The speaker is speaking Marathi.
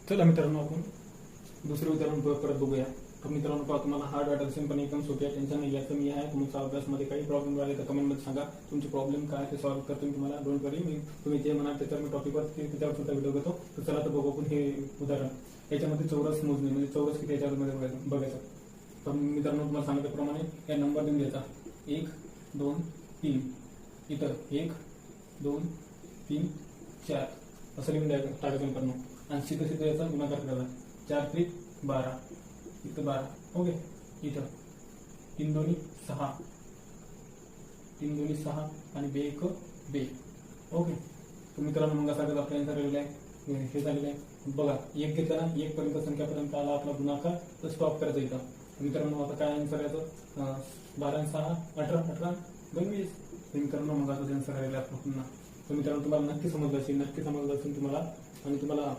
चला मित्रांनो, आपण दुसरे उदाहरण परत बघूया. तर मित्रांनो पहा, तुम्हाला हार्ड वाटायचं पण एकदम सोपी आहे, टेन्शन नाही घ्यायचं. मी आहे तुमचा अभ्यासमध्ये काही प्रॉब्लेम राहिले तर कमेंटमध्ये सांगा. तुमचे प्रॉब्लेम काय ते सॉल्व्ह करतो मी तुम्हाला. डोंट वरी, मी तुम्ही जे म्हणाल त्याच्यावर मी टॉपिकवर त्याच्यावर सुद्धा व्हिडिओ घेतो. तर चला तर बघू आपण हे उदाहरण. याच्यामध्ये चौरस मोजणे म्हणजे चौरस किती याच्यामध्ये बघायचं. तर मित्रांनो तुम्हाला सांगितल्याप्रमाणे या नंबर देऊन द्यायचा 1 2 3, इथं 1 2 3 4 असं लिहून टाकायचं मित्रांनो. आणि सीधं सीधं याचा गुणाकार करायचा. 4 त्रिक 12, इथं 12. ओके, इथं 3 दोन्ही 6, 3 दोन्ही 6 आणि 2 1 2. ओके, तर मित्रांनो मग असा आपला आन्सर आलेला आहे, हे झालेलं आहे. बघा, एक घेतला ना, 1 पर्यंत संख्यापर्यंत आला आपला गुणाकार, तर स्टॉप करायचा इथं. मित्रांनो आता काय आन्सर याचं, 12 आणि 6 18, 18 2 20. मित्रांनो मग आता आन्सर आलेला आहे आपला पुन्हा. तर मित्रांनो तुम्हाला नक्की समजलं असेल तुम्हाला. आणि तुम्हाला